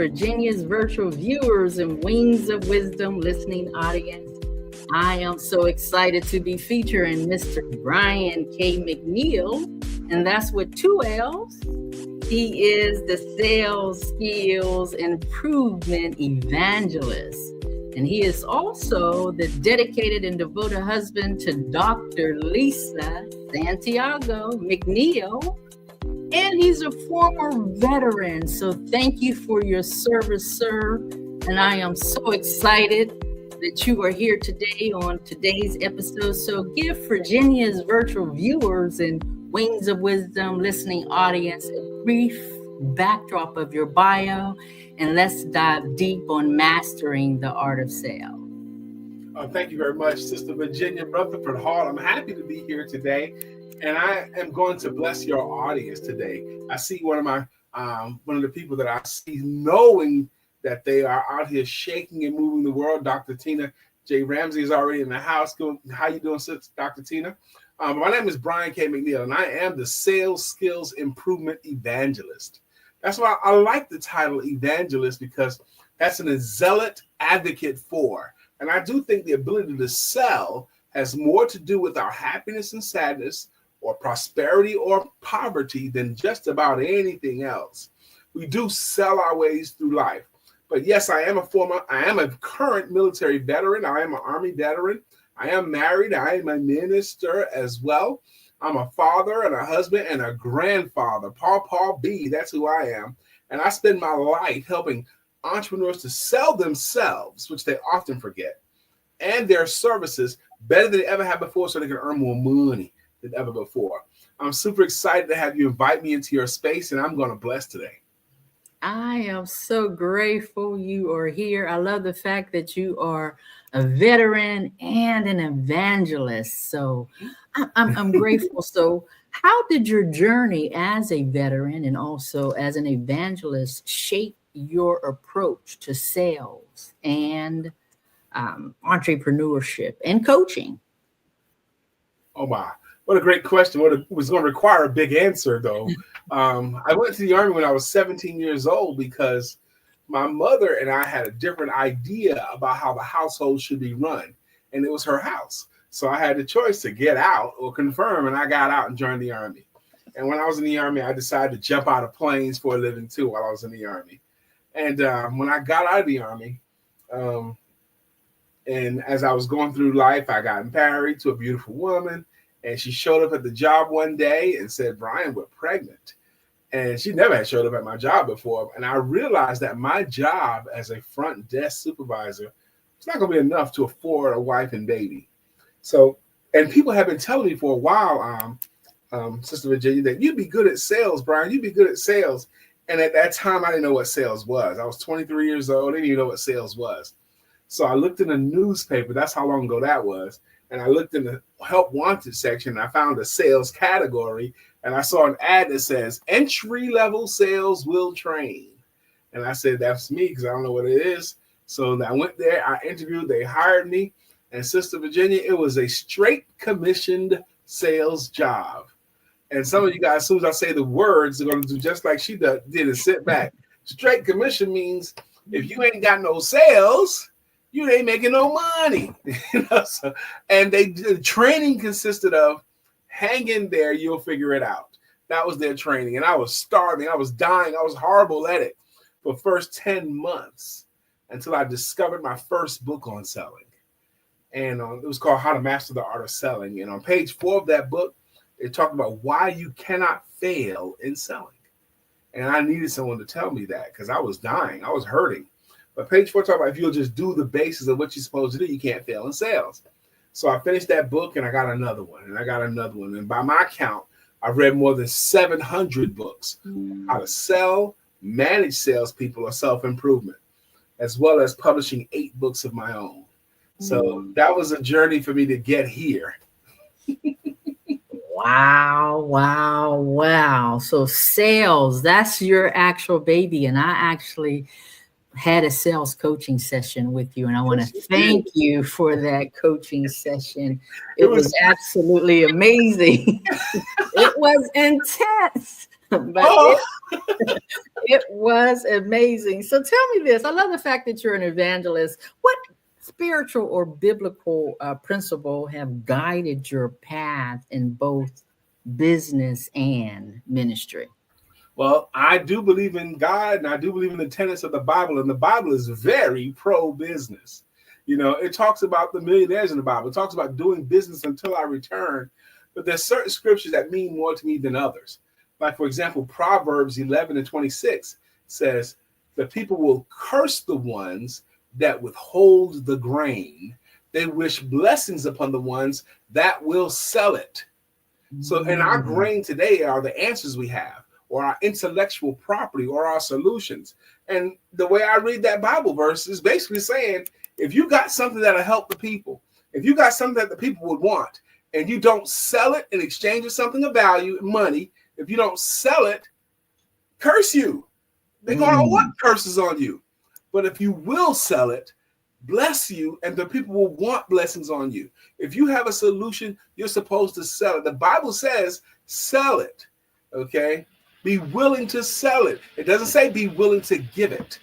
Virginia's virtual viewers and Wings of Wisdom listening audience. I am so excited to be featuring Mr. Brian K. McNeill, and that's with 2 L's. He is the Sales Skills Improvement Evangelist, and he is also the dedicated and devoted husband to Dr. Lisa Santiago McNeill, and he's a former veteran. So thank you for your service, sir, and I am so excited that you are here today on today's episode. So give Virginia's virtual viewers and Wings of Wisdom listening audience a brief backdrop of your bio, and let's dive deep on mastering the art of sales. Thank you very much, Sister Virginia Rutherford-Hall. I'm happy to be here today, and I am going to bless your audience today. I see one of the people that I see knowing that they are out here shaking and moving the world. Dr. Tina J. Ramsey is already in the house. How you doing, Dr. Tina? My name is Brian K. McNeill, and I am the Sales Skills Improvement Evangelist. That's why I like the title Evangelist, because that's an zealot advocate for. And I do think the ability to sell has more to do with our happiness and sadness, or prosperity or poverty, than just about anything else. We do sell our ways through life. But yes, I am a current military veteran. I am an Army veteran. I am married. I am a minister as well. I'm a father and a husband and a grandfather. Paul B, that's who I am. And I spend my life helping entrepreneurs to sell themselves, which they often forget, and their services better than they ever have before, so they can earn more money than ever before. I'm super excited to have you invite me into your space, and I'm going to bless today. I am so grateful you are here. I love the fact that you are a veteran and an evangelist. So I'm grateful. So how did your journey as a veteran and also as an evangelist shape your approach to sales and entrepreneurship and coaching? Oh, my. What a great question. It was going to require a big answer, though. I went to the Army when I was 17 years old because my mother and I had a different idea about how the household should be run, and it was her house. So I had the choice to get out or confirm, and I got out and joined the Army. And when I was in the Army, I decided to jump out of planes for a living, too, while I was in the Army. And when I got out of the Army, and as I was going through life, I got married to a beautiful woman. And she showed up at the job one day and said, "Brian, we're pregnant." And she never had showed up at my job before. And I realized that my job as a front desk supervisor was not going to be enough to afford a wife and baby. So, and people have been telling me for a while, Sister Virginia, that you'd be good at sales, Brian. You'd be good at sales. And at that time, I didn't know what sales was. I was 23 years old. I didn't even know what sales was. So I looked in the newspaper. That's how long ago that was. And I looked in the help wanted section, and I found a sales category, and I saw an ad that says entry-level sales will train. And I said, that's me, because I don't know what it is. So I went there, I interviewed, they hired me. And Sister Virginia, it was a straight commissioned sales job. And some of you guys, as soon as I say the words, they're going to do just like she did and sit back. Straight commission means if you ain't got no sales, you ain't making no money. And the training consisted of hang in there, you'll figure it out. That was their training. And I was starving. I was dying. I was horrible at it for the first 10 months until I discovered my first book on selling. And it was called How to Master the Art of Selling. And on page 4 of that book, it talked about why you cannot fail in selling. And I needed someone to tell me that because I was dying. I was hurting. But page 4 talks about if you'll just do the basis of what you're supposed to do, you can't fail in sales. So I finished that book and I got another one and I got another one. And by my count, I've read more than 700 books. How to sell, manage salespeople, or self-improvement, as well as publishing 8 books of my own. So that was a journey for me to get here. Wow. So sales, that's your actual baby. And I actually had a sales coaching session with you, and I want to thank you for that coaching session. It was absolutely amazing. It was intense. But it was amazing. So tell me this. I love the fact that you're an evangelist. What spiritual or biblical principle have guided your path in both business and ministry? Well, I do believe in God, and I do believe in the tenets of the Bible, and the Bible is very pro-business. You know, it talks about the millionaires in the Bible. It talks about doing business until I return, but there's certain scriptures that mean more to me than others. Like, for example, Proverbs 11:26 says, the people will curse the ones that withhold the grain. They wish blessings upon the ones that will sell it. So, and our grain today are the answers we have, or our intellectual property, or our solutions. And the way I read that Bible verse is basically saying, if you got something that'll help the people, if you got something that the people would want, and you don't sell it in exchange for something of value, money, if you don't sell it, curse you. They're going to want curses on you. But if you will sell it, bless you, and the people will want blessings on you. If you have a solution, you're supposed to sell it. The Bible says, sell it, okay? Be willing to sell it. It doesn't say be willing to give it,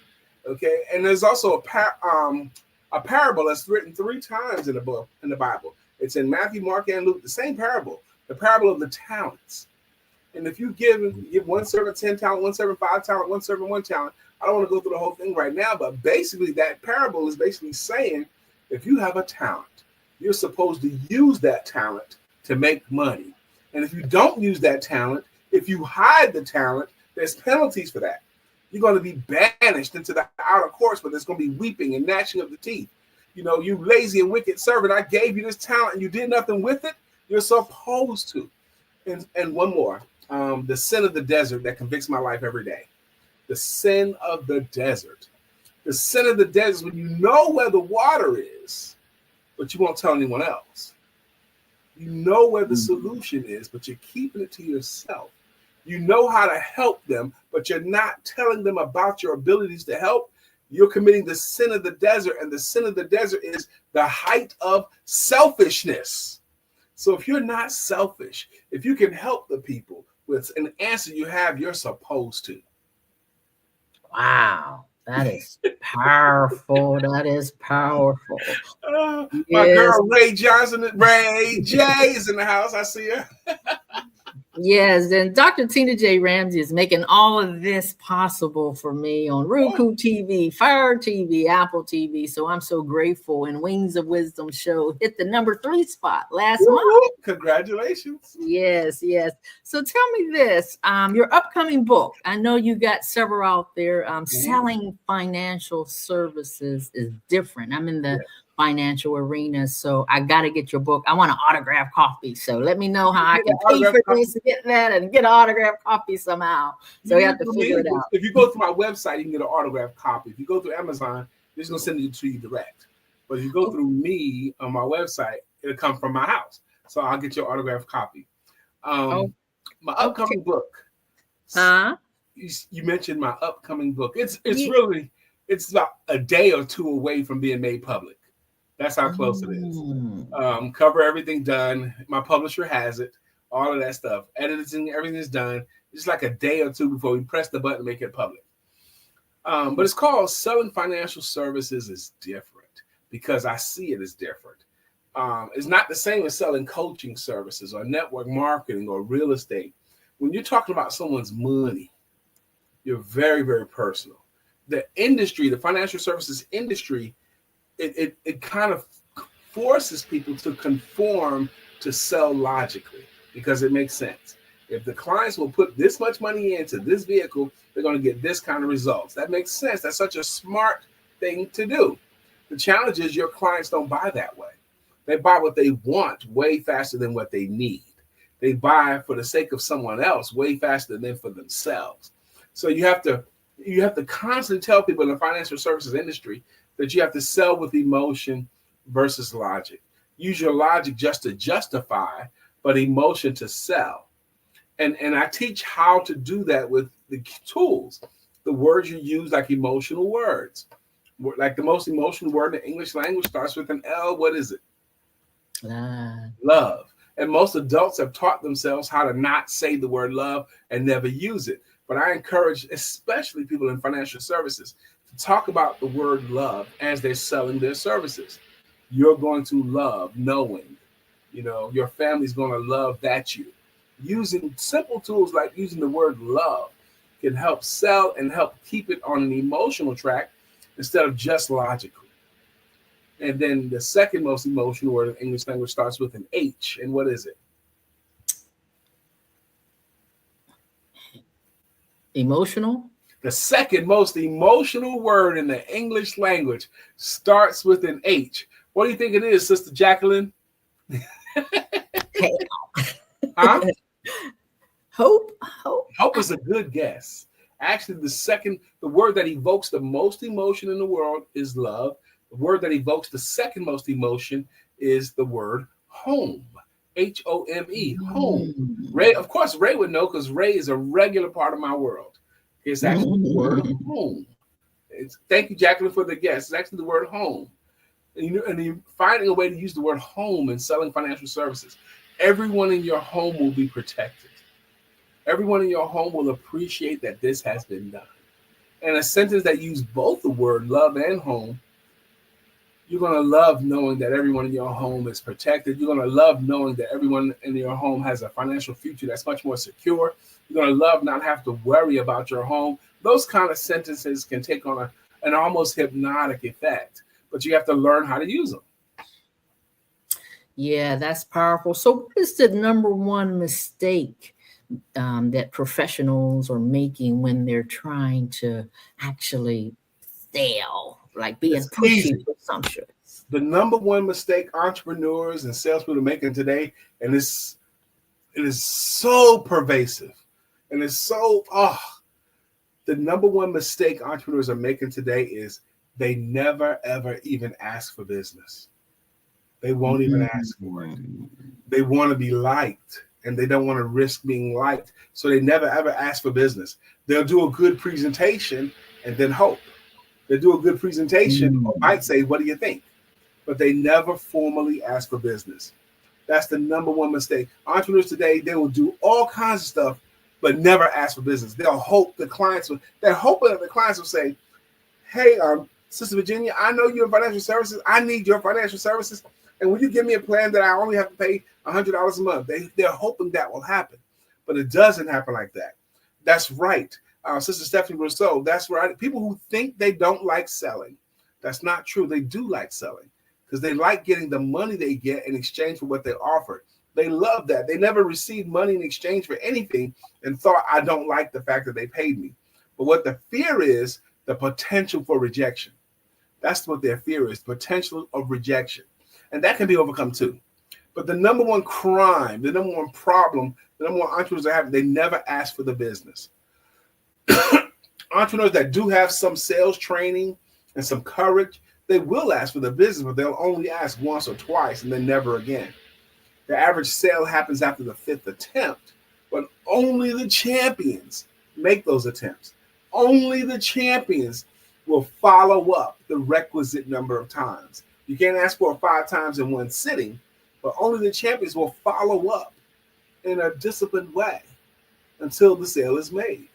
okay? And there's also a parable that's written 3 times in the Bible. It's in Matthew, Mark, and Luke, the same parable, the parable of the talents. And if you give one servant 10 talent, one servant 5 talent, one servant 1 talent, I don't want to go through the whole thing right now, but basically that parable is basically saying, if you have a talent, you're supposed to use that talent to make money. And if you don't use that talent, if you hide the talent, there's penalties for that. You're going to be banished into the outer courts, but there's going to be weeping and gnashing of the teeth. You know, you lazy and wicked servant, I gave you this talent and you did nothing with it. You're supposed to. And one more, the sin of the desert that convicts my life every day. The sin of the desert. The sin of the desert is when you know where the water is, but you won't tell anyone else. You know where the solution is, but you're keeping it to yourself. You know how to help them, but you're not telling them about your abilities to help. You're committing the sin of the desert, and the sin of the desert is the height of selfishness. So if you're not selfish, if you can help the people with an answer you have, you're supposed to. Wow, that is powerful. That is powerful. My girl Ray J is in the house. I see her. Yes, and Dr. Tina J. Ramsey is making all of this possible for me on Roku TV, Fire TV, Apple TV. So I'm so grateful. And Wings of Wisdom show hit the number 3 spot last month. Congratulations. Yes, yes. So tell me this, your upcoming book. I know you got several out there. Selling financial services is different. I'm in the financial arena, so I got to get your book. I want an autographed copy, so let me know how I can pay for this, get that, and get an autographed copy somehow. So you have to figure it out. If you go to my website, you can get an autographed copy. If you go through Amazon, they're just gonna send it to you direct. But if you go through me on my website, it'll come from my house, so I'll get your autographed copy. My upcoming book. You mentioned my upcoming book. It's really about a day or 2 away from being made public. That's how close it is. Cover everything done. My publisher has it. All of that stuff. Editing, everything is done. It's like a day or 2 before we press the button to make it public. But it's called Selling Financial Services is Different, because I see it as different. It's not the same as selling coaching services or network marketing or real estate. When you're talking about someone's money, you're very, very personal. The industry, the financial services industry, it kind of forces people to conform to sell logically because it makes sense. If the clients will put this much money into this vehicle, they're going to get this kind of results. That makes sense. That's such a smart thing to do. The challenge is your clients don't buy that way. They buy what they want way faster than what they need. They buy for the sake of someone else way faster than for themselves. So you have to constantly tell people in the financial services industry that you have to sell with emotion versus logic. Use your logic just to justify, but emotion to sell. And I teach how to do that with the tools. The words you use, like emotional words. Like the most emotional word in the English language starts with an L. What is it? Love. And most adults have taught themselves how to not say the word love and never use it. But I encourage, especially people in financial services, to talk about the word love as they're selling their services. You're going to love knowing, your family's going to love that you. Using simple tools like using the word love can help sell and help keep it on an emotional track instead of just logical. And then the second most emotional word in English language starts with an H. And what is it? Emotional? The second most emotional word in the English language starts with an H. What do you think it is, Sister Jacqueline? Huh? Hope. Hope is a good guess. Actually, the word that evokes the most emotion in the world is love. The word that evokes the second most emotion is the word home. Home. Home. Ray, of course, Ray would know because Ray is a regular part of my world. It's actually the word home. Thank you, Jacqueline, for the guess. It's actually the word home. And you're finding a way to use the word home in selling financial services. Everyone in your home will be protected. Everyone in your home will appreciate that this has been done. And a sentence that uses both the word love and home, you're going to love knowing that everyone in your home is protected. You're going to love knowing that everyone in your home has a financial future that's much more secure. You're going to love not have to worry about your home. Those kind of sentences can take on an almost hypnotic effect, but you have to learn how to use them. Yeah, that's powerful. So what is the number one mistake that professionals are making when they're trying to actually sell, like being pushy for some shit? The number one mistake entrepreneurs and salespeople are making today, and it is so pervasive, and it's so the number one mistake entrepreneurs are making today is they never ever even ask for business. They won't even ask for it. They want to be liked, and they don't want to risk being liked. So they never, ever ask for business. They'll do a good presentation and then hope. They'll do a good presentation or might say, what do you think? But they never formally ask for business. That's the number one mistake. Entrepreneurs today, they will do all kinds of stuff, but never ask for business. They're hoping that the clients will say, hey, Sister Virginia, I know you're in financial services. I need your financial services. And will you give me a plan that I only have to pay $100 a month? They're hoping that will happen, but it doesn't happen like that. That's right. Sister Stephanie Rousseau, that's right. People who think they don't like selling, that's not true. They do like selling because they like getting the money they get in exchange for what they offered. They love that. They never received money in exchange for anything and thought, I don't like the fact that they paid me. But what the fear is, the potential for rejection. That's what their fear is, potential of rejection. And that can be overcome too. But the number one crime, the number one problem, the number one entrepreneurs are having, they never ask for the business. Entrepreneurs that do have some sales training and some courage, they will ask for the business, but they'll only ask once or twice and then never again. The average sale happens after the 5th attempt, but only the champions make those attempts. Only the champions will follow up the requisite number of times. You can't ask for it 5 times in one sitting, but only the champions will follow up in a disciplined way until the sale is made.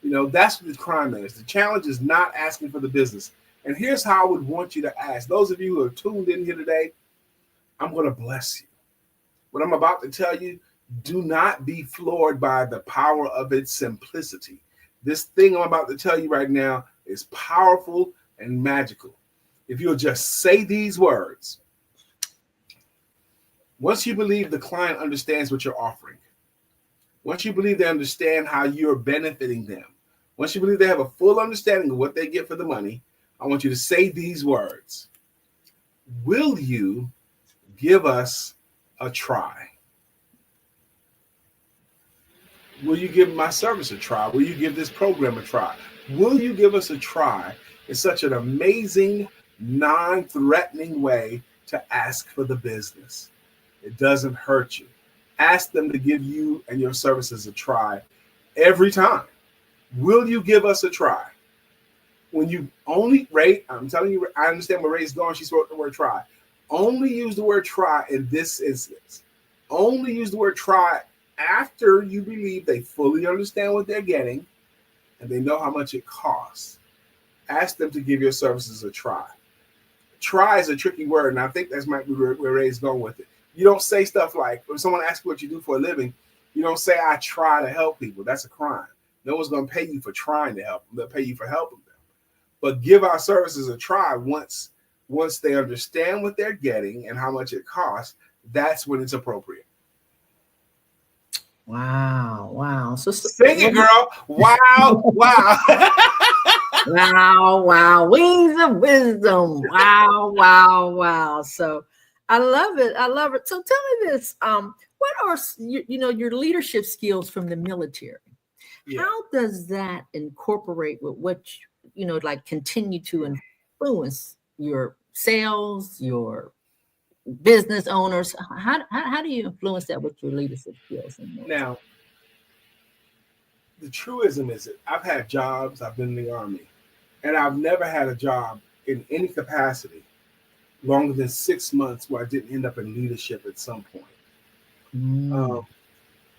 That's what the crime is. The challenge is not asking for the business. And here's how I would want you to ask. Those of you who are tuned in here today, I'm going to bless you. What I'm about to tell you, do not be floored by the power of its simplicity. This thing I'm about to tell you right now is powerful and magical. If you'll just say these words, once you believe the client understands what you're offering, once you believe they understand how you're benefiting them, once you believe they have a full understanding of what they get for the money, I want you to say these words. Will you give us a try? Will you give my service a try? Will you give this program a try? Will you give us a try? It's such an amazing, non-threatening way to ask for the business. It doesn't hurt you. Ask them to give you and your services a try every time. Will you give us a try? When you only, Ray, I'm telling you, I understand where Ray's going. She spoke the word try. Only use the word try in this instance. only use the word try after you believe they fully understand what they're getting and they know how much it costs. Ask them to give your services a try. Try is a tricky word, and I think that's might be where Ray's going with it. You don't say stuff like, when someone asks you what you do for a living, you don't say, I try to help people. That's a crime. No one's going to pay you for trying to help them. They'll pay you for helping them. But give our services a try once they understand what they're getting and how much it costs. That's when it's appropriate. Wow. So sing it, girl. Wow. Wow. Wings of wisdom. Wow. So I love it. So tell me this. What are your leadership skills from the military? Yeah. How does that incorporate with what like continue to influence your sales, your business owners? How do you influence that with your leadership skills? Now, the truism is that I've had jobs, I've been in the Army, and I've never had a job in any capacity longer than 6 months where I didn't end up in leadership at some point.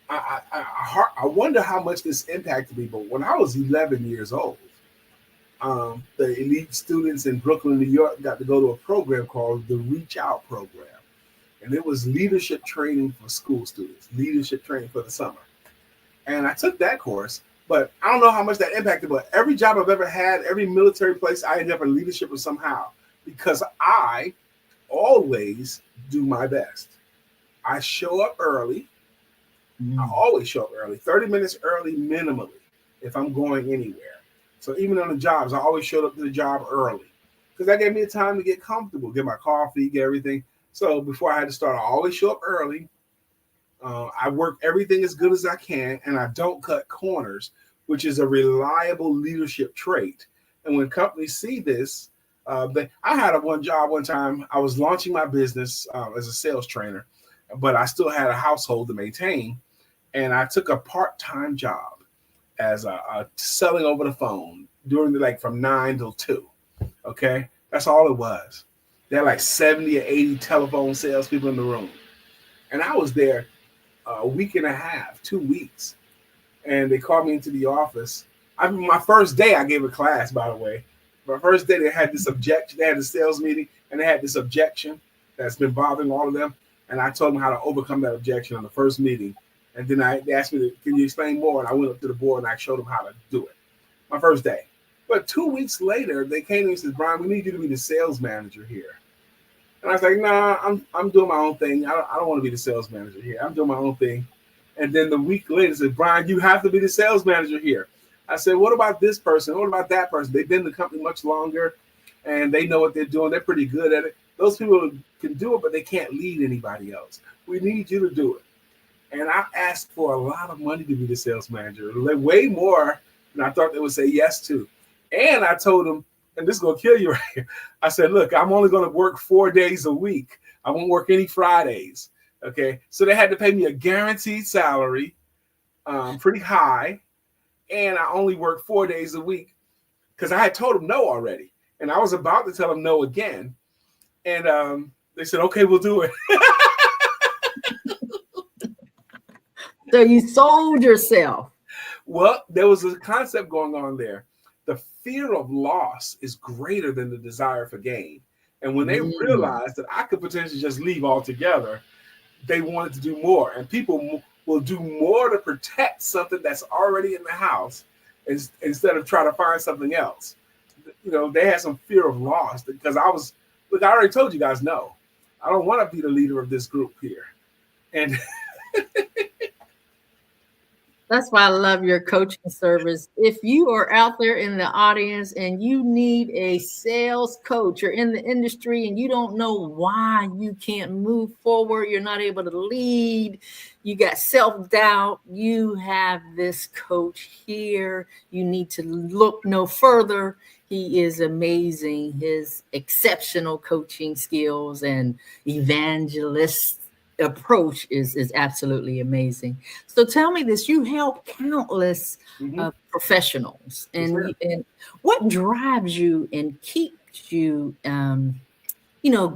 I wonder how much this impacted me, but when I was 11 years old, the elite students in Brooklyn, New York got to go to a program called the Reach Out program. And it was leadership training for school students, leadership training for the summer. And I took that course, but I don't know how much that impacted, but every job I've ever had, every military place, I ended up in leadership or somehow, because I always do my best. I show up early. I always show up early, 30 minutes early minimally if I'm going anywhere. So even on the jobs, I always showed up to the job early because that gave me a time to get comfortable, get my coffee, get everything. So before I had to start, I always show up early. I work everything as good as I can, and I don't cut corners, which is a reliable leadership trait. And when companies see this, I had one job one time. I was launching my business as a sales trainer, but I still had a household to maintain. And I took a part-time job as selling over the phone during from 9 till 2. Okay, that's all it was. There are like 70 or 80 telephone salespeople in the room, and I was there a week and a half, 2 weeks, and they called me into the office. My first day, I gave a class, by the way. My first day, they had this objection. They had a sales meeting, and they had this objection that's been bothering all of them. And I told them how to overcome that objection on the first meeting. And then they asked me, can you explain more? And I went up to the board and I showed them how to do it. My first day. But 2 weeks later, they came to me and said, Brian, we need you to be the sales manager here. And I was like, nah, I'm doing my own thing. I don't want to be the sales manager here. I'm doing my own thing. And then the week later, they said, Brian, you have to be the sales manager here. I said, what about this person? What about that person? They've been in the company much longer, and they know what they're doing. They're pretty good at it. Those people can do it, but they can't lead anybody else. We need you to do it. And I asked for a lot of money to be the sales manager, way more than I thought they would say yes to. And I told them, and this is going to kill you right here. I said, look, I'm only going to work 4 days a week. I won't work any Fridays. Okay. So they had to pay me a guaranteed salary, pretty high. And I only work 4 days a week because I had told them no already. And I was about to tell them no again. And they said, okay, we'll do it. So you sold yourself. Well, there was a concept going on there. The fear of loss is greater than the desire for gain. And when they realized that I could potentially just leave altogether, they wanted to do more. And people will do more to protect something that's already in the house instead of trying to find something else. You know, they had some fear of loss because I already told you guys no. I don't want to be the leader of this group here. And that's why I love your coaching service. If you are out there in the audience and you need a sales coach, you're in the industry and you don't know why you can't move forward, you're not able to lead, you got self-doubt, you have this coach here. You need to look no further. He is amazing. His exceptional coaching skills and evangelist approach is absolutely amazing. So tell me this, you help countless professionals, and what drives you and keeps you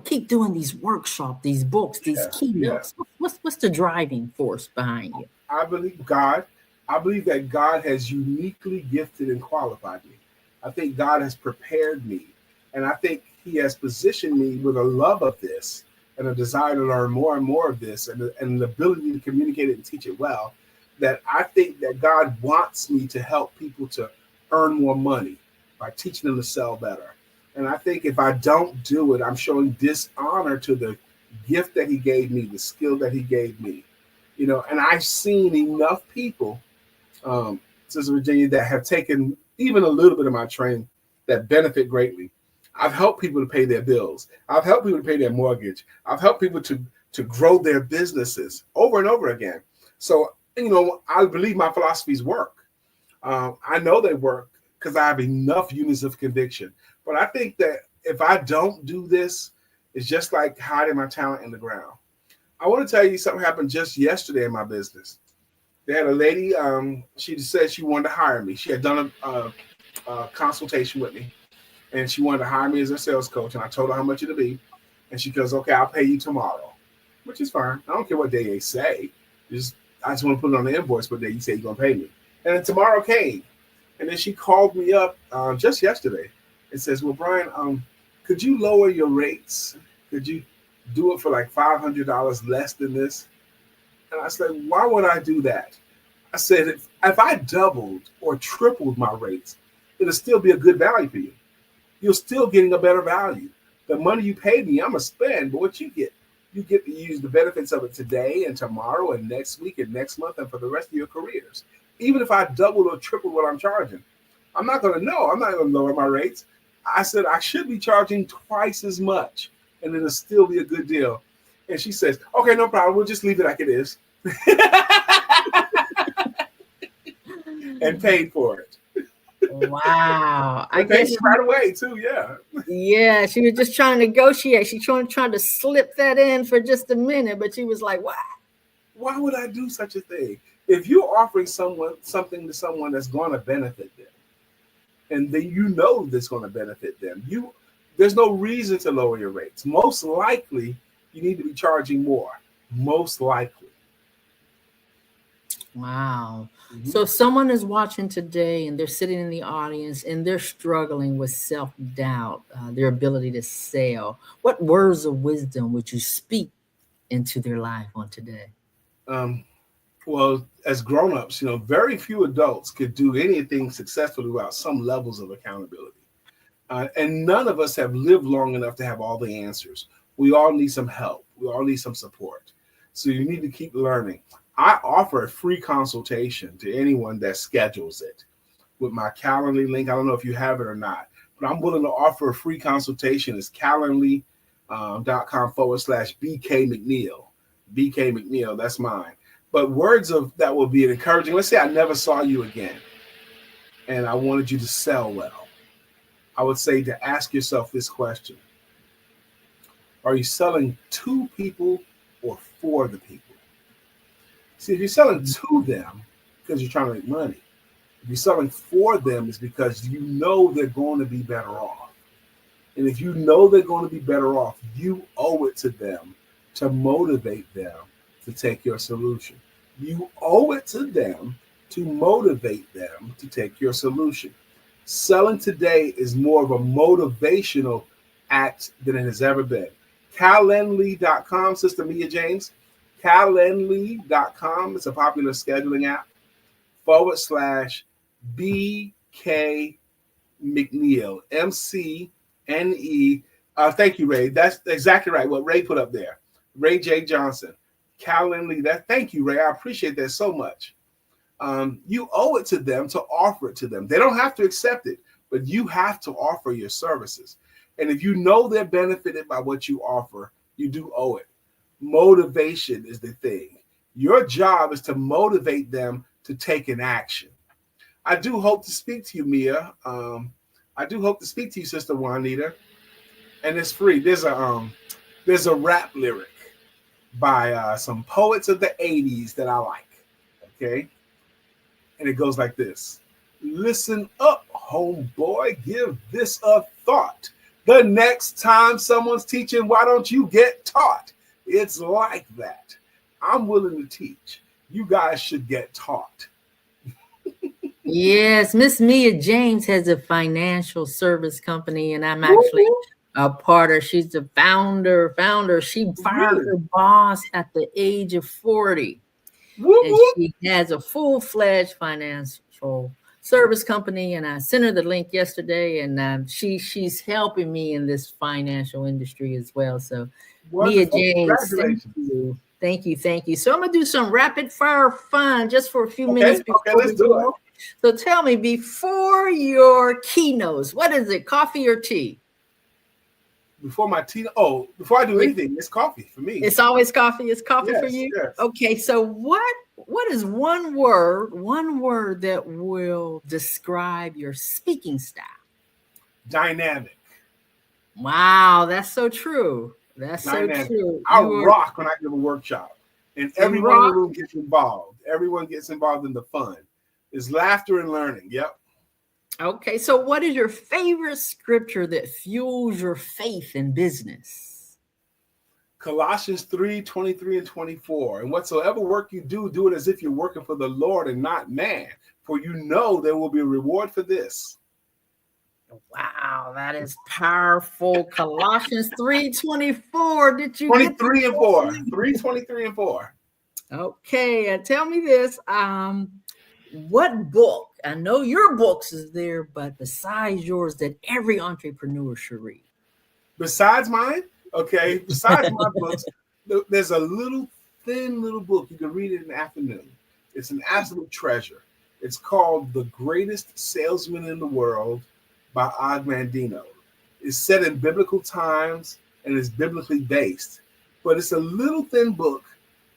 keep doing these workshops, these books, these Yeah. keynotes? What's the driving force behind you? I believe God. I believe that God has uniquely gifted and qualified me. I think God has prepared me. And I think He has positioned me with a love of this and a desire to learn more and more of this and the ability to communicate it and teach it well. That I think that God wants me to help people to earn more money by teaching them to sell better. And I think if I don't do it, I'm showing dishonor to the gift that He gave me, the skill that He gave me. And I've seen enough people, Sister Virginia, that have taken even a little bit of my training that benefit greatly. I've helped people to pay their bills. I've helped people to pay their mortgage. I've helped people to grow their businesses over and over again. So, I believe my philosophies work. I know they work because I have enough units of conviction. But I think that if I don't do this, it's just like hiding my talent in the ground. I want to tell you something happened just yesterday in my business. They had a lady, she said she wanted to hire me. She had done a consultation with me, and she wanted to hire me as a sales coach. And I told her how much it'd be. And she goes, okay, I'll pay you tomorrow, which is fine. I don't care what day they say. I just want to put it on the invoice what day you say you're going to pay me. And then tomorrow came. And then she called me up just yesterday and says, well, Brian, could you lower your rates? Could you do it for like $500 less than this? And I said, why would I do that? I said, if I doubled or tripled my rates, it'll still be a good value for you. You're still getting a better value. The money you paid me, I'm going to spend, but what you get to use the benefits of it today and tomorrow and next week and next month and for the rest of your careers. Even if I doubled or tripled what I'm charging, I'm not going to know. I'm not going to lower my rates. I said, I should be charging twice as much, and it'll still be a good deal. And she says, okay, no problem. We'll just leave it like it is. And paid for it. Wow. I guess right away too. Yeah. Yeah. She was just trying to negotiate. She trying to slip that in for just a minute, but she was like, "What? Why would I do such a thing? If you're offering something to someone that's going to benefit them, and then that's going to benefit them, there's no reason to lower your rates. Most likely, you need to be charging more. Most likely." Wow. Mm-hmm. So if someone is watching today and they're sitting in the audience and they're struggling with self-doubt, their ability to sell, what words of wisdom would you speak into their life on today? Well, as grown-ups, very few adults could do anything successfully without some levels of accountability. And none of us have lived long enough to have all the answers. We all need some help. We all need some support. So you need to keep learning. I offer a free consultation to anyone that schedules it with my Calendly link. I don't know if you have it or not, but I'm willing to offer a free consultation. It's calendly.com/BK McNeill. BK McNeill, that's mine. But words of that will be encouraging. Let's say I never saw you again and I wanted you to sell well. I would say to ask yourself this question. Are you selling to people or for the people? See, if you're selling to them because you're trying to make money, if you're selling for them, it's because you know they're going to be better off. And if you know they're going to be better off, you owe it to them to motivate them to take your solution. You owe it to them to motivate them to take your solution. Selling today is more of a motivational act than it has ever been. Calendly.com, Sister Mia James. Calendly.com. It's a popular scheduling app. /BK McNeill. MCNE. Thank you, Ray. That's exactly right. What Ray put up there. Ray J. Johnson. Calendly. Thank you, Ray. I appreciate that so much. You owe it to them to offer it to them. They don't have to accept it, but you have to offer your services. And if you know they're benefited by what you offer, you do owe it. Motivation is the thing. Your job is to motivate them to take an action. I do hope to speak to you, Mia. I do hope to speak to you, Sister Juanita. And it's free. There's a rap lyric by some poets of the 80s that I like. Okay. And it goes like this. Listen up, homeboy. Give this a thought. The next time someone's teaching, why don't you get taught? It's like that. I'm willing to teach. You guys should get taught. Yes, Miss Mia James has a financial service company, and I'm actually a part of. She's the founder. She fired her boss at the age of 40. And she has a full-fledged financial service company, and I sent her the link yesterday, and she's helping me in this financial industry as well. So, Wonderful. Mia James, thank you. So I'm gonna do some rapid fire fun just for a few minutes. Okay, let's do it. So tell me, before your keynotes, what is it, coffee or tea? Before I do anything, it's coffee for me. It's always coffee. It's coffee yes, for you? Yes. Okay, so what is one word that will describe your speaking style? Dynamic. Wow, that's so true. That's Dynamic. So true. I rock when I give a workshop, and everyone in the room gets involved. Everyone gets involved in the fun. It's laughter and learning. Yep. Okay, so what is your favorite scripture that fuels your faith in business? Colossians 3:23 and 24. And whatsoever work you do, do it as if you're working for the Lord and not man, for you know there will be a reward for this. Wow, that is powerful. Colossians 3:24. Did you 23 and 4? 3:23 and 4. Okay, tell me this. What book? I know your books is there, but besides yours, that every entrepreneur should read. Besides mine? Okay. Besides my books, there's a thin little book. You can read it in the afternoon. It's an absolute treasure. It's called The Greatest Salesman in the World by Og Mandino. It's set in biblical times and is biblically based, but it's a little thin book.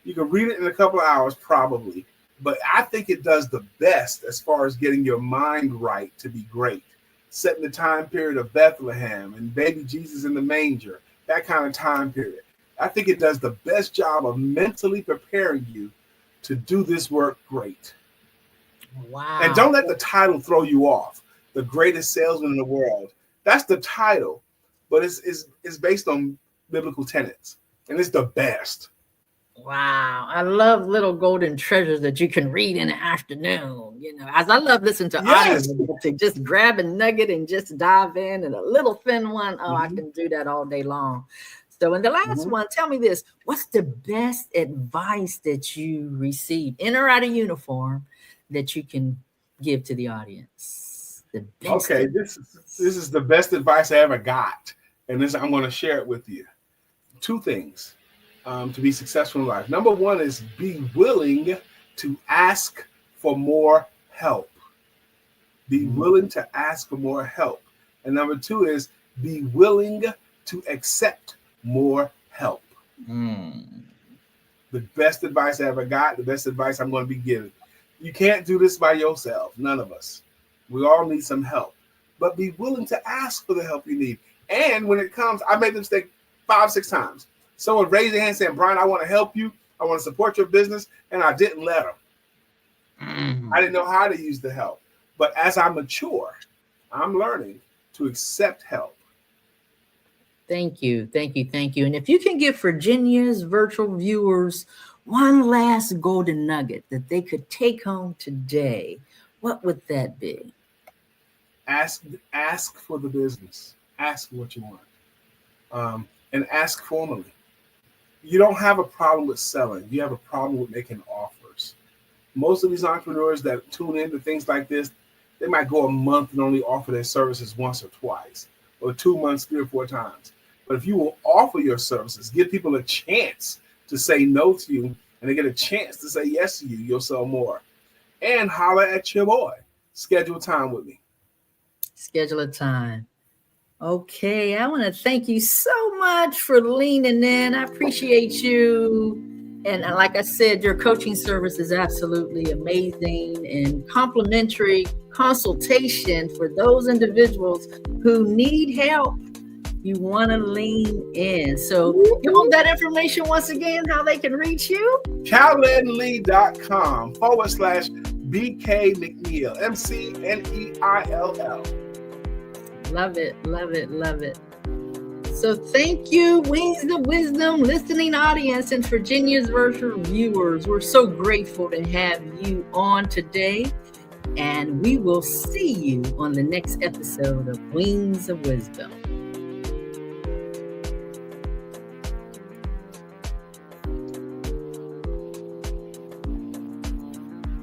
You can read it in a couple of hours probably, but I think it does the best as far as getting your mind right to be great. Set in the time period of Bethlehem and baby Jesus in the manger, that kind of time period. I think it does the best job of mentally preparing you to do this work great. Wow. And don't let the title throw you off. The Greatest Salesman in the World. That's the title, but it's based on biblical tenets, and it's the best. Wow. I love little golden treasures that you can read in the afternoon. You know, as I love listening to audio, to just grab a nugget and just dive in, and a little thin one. Oh, I can do that all day long. So in the last one, tell me this, what's the best advice that you received in or out of uniform that you can give to the audience? The best this is the best advice I ever got. And I'm going to share it with you. Two things. To be successful in life. Number one is be willing to ask for more help. Be willing to ask for more help. And number two is be willing to accept more help. The best advice I ever got, the best advice I'm going to be giving. You can't do this by yourself. None of us. We all need some help. But be willing to ask for the help you need. And when it comes, I made the mistake 5-6 times. Someone raised their hand saying, Brian, I want to help you. I want to support your business. And I didn't let them. I didn't know how to use the help. But as I mature, I'm learning to accept help. Thank you. And if you can give Virginia's virtual viewers one last golden nugget that they could take home today, what would that be? Ask for the business. Ask for what you want. And ask formally. You don't have a problem with selling. You have a problem with making offers. Most of these entrepreneurs that tune into things like this, they might go a month and only offer their services once or twice, or 2 months, 3 or 4 times. But if you will offer your services, give people a chance to say no to you, and they get a chance to say yes to you, you'll sell more. And holler at your boy. Schedule time with me. Schedule a time. Okay, I want to thank you so much for leaning in. I appreciate you. And like I said, your coaching service is absolutely amazing, and complimentary consultation for those individuals who need help. You want to lean in. So you want that information once again, how they can reach you? calendly.com/BK McNeill, McNeill. Love it. So thank you, Wings of Wisdom listening audience and Virginia's virtual viewers. We're so grateful to have you on today. And we will see you on the next episode of Wings of Wisdom.